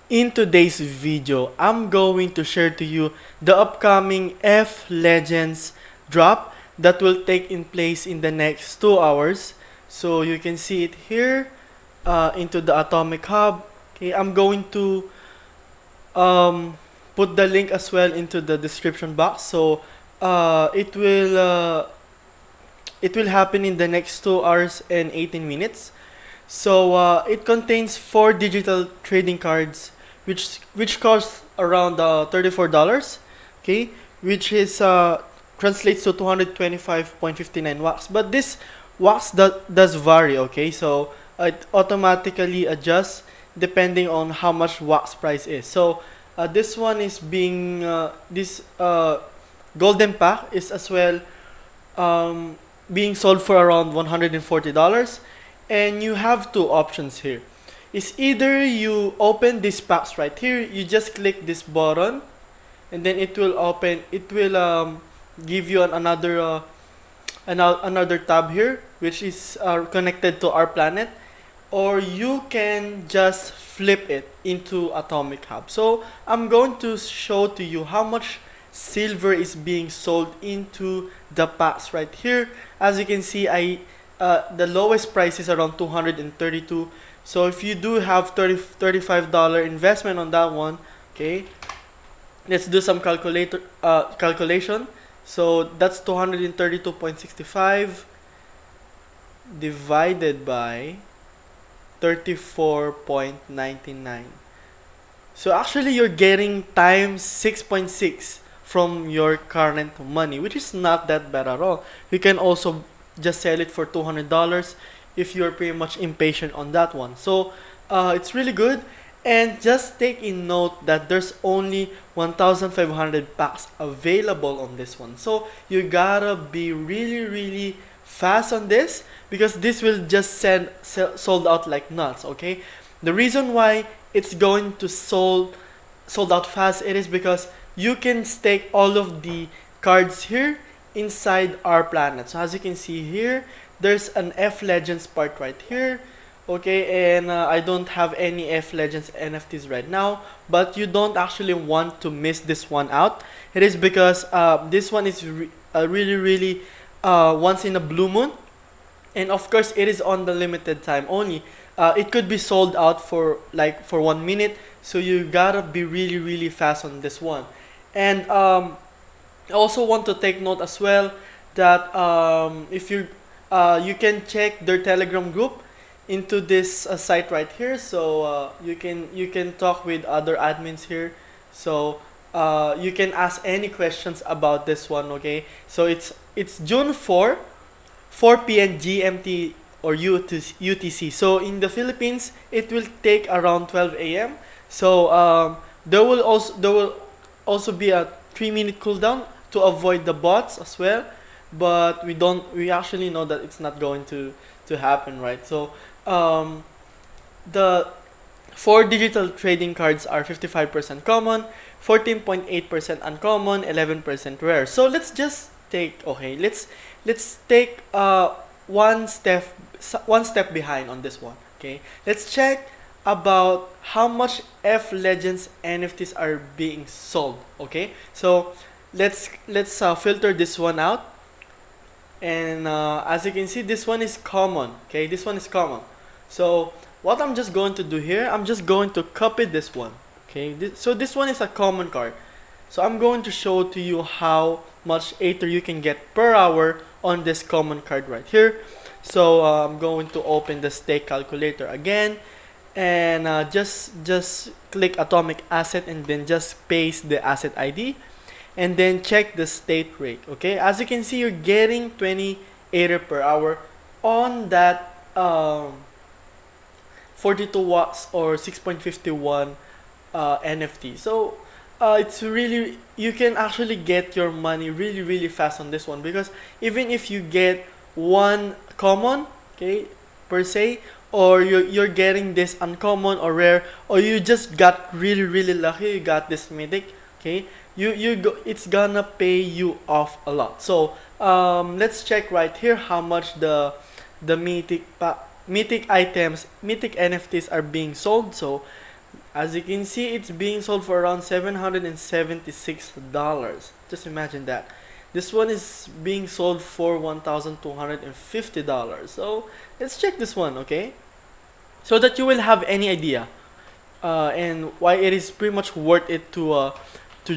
In today's video, I'm going to share to you the upcoming F Legends drop that will take in place in the next 2 hours. So you can see it here into the Atomic Hub. Okay, I'm going to put the link as well into the description box. So it will happen in the next 2 hours and 18 minutes. So it contains 4 digital trading cards, which cost around $34. Okay, which is translates to 225.59 watts. But this watts does vary. Okay, so it automatically adjusts depending on how much watts price is. So this one is being this golden pack is as well being sold for around $140, and you have two options here. It's either you open these packs right here, you just click this button, and then it will open. It will give you another tab here, which is connected to our planet, or you can just flip it into Atomic Hub. So I'm going to show to you how much silver is being sold into the packs right here. As you can see, the lowest price is around 232. So if you do have $35 investment on that one, okay, let's do some calculation. So that's 232.65 divided by 34.99. So actually you're getting times 6.6 from your current money, which is not that bad at all. You can also just sell it for $200 if you're pretty much impatient on that one. So it's really good. And just take in note that there's only 1,500 packs available on this one. So you gotta be really fast on this, because this will just sold out like nuts. Okay, the reason why it's going to sold out fast, it is because you can stake all of the cards here inside our planet. So as you can see here, there's an F Legends part right here. Okay, and I don't have any F Legends NFTs right now, but you don't actually want to miss this one out. It is because this one is really once in a blue moon, and of course it is on the limited time only. It could be sold out for 1 minute, so you gotta be really fast on this one. And I also want to take note as well that if you can check their Telegram group into this site right here. So you can talk with other admins here. So you can ask any questions about this one. Okay, so it's June 4 p.m. GMT or UTC. So in the Philippines, it will take around 12 a.m. So there will also be a 3-minute cooldown to avoid the bots as well. But we actually know that it's not going to happen, right? So the 4 digital trading cards are 55% common, 14.8% uncommon, 11% rare. So let's just take let's take one step behind on this one. Okay, let's check about how much F Legends NFTs are being sold. Okay, so let's filter this one out. And as you can see, this one is common. Okay, this one is common. So what I'm just going to do here, I'm just going to copy this one. Okay, so this one is a common card. So I'm going to show to you how much Aether you can get per hour on this common card right here. So I'm going to open the stake calculator again, and just click atomic asset, and then just paste the asset ID, and then check the state rate. Okay, as you can see, you're getting 20 Aether per hour on that 42 watts or 6.51 NFT. So it's really, you can actually get your money really fast on this one, because even if you get one common, okay, per se, or you're getting this uncommon or rare, or you just got really lucky, you got this mythic, okay, it's gonna pay you off a lot. So let's check right here how much the mythic items, mythic NFTs are being sold. So As you can see, it's being sold for around $776. Just imagine that. This one is being sold for $1,250. So let's check this one, okay? So that you will have any idea and why it is pretty much worth it to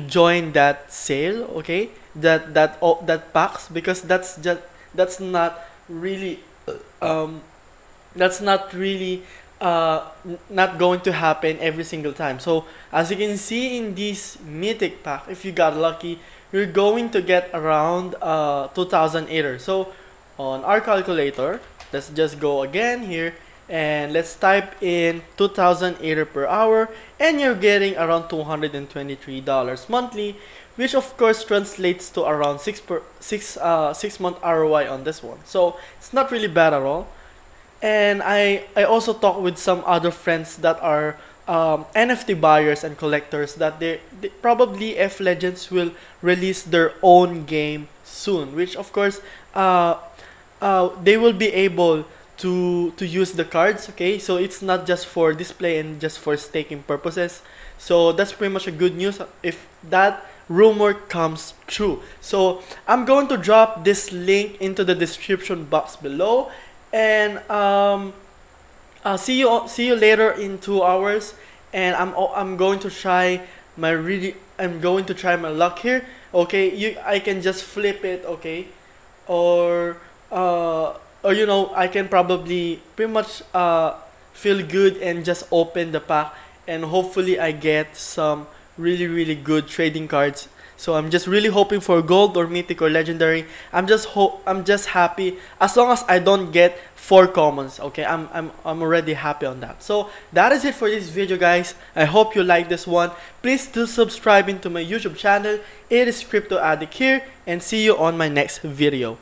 join that sale, okay? That packs, because that's not really um that's not really not going to happen every single time. So as you can see in this mythic pack, if you got lucky, you're going to get around 2000 Ether. So on our calculator, let's just go again here and let's type in 2000 Ether per hour, and you're getting around $223 monthly, which of course translates to around 6 month ROI on this one. So it's not really bad at all. And I also talked with some other friends that are NFT buyers and collectors that they probably F Legends will release their own game soon, which of course they will be able to use the cards. Okay, so it's not just for display and just for staking purposes. So that's pretty much a good news if that rumor comes true. So I'm going to drop this link into the description box below, and I'll see you later in 2 hours, and I'm going to try I'm going to try my luck here. Okay, I can just flip it, okay, or you know, I can probably pretty much feel good and just open the pack, and hopefully I get some really good trading cards. So I'm just really hoping for gold or mythic or legendary. I'm just happy as long as I don't get 4 commons. Okay, I'm already happy on that. So that is it for this video, guys. I hope you like this one. Please do subscribe into my YouTube channel. It is Crypto Addict here, and see you on my next video.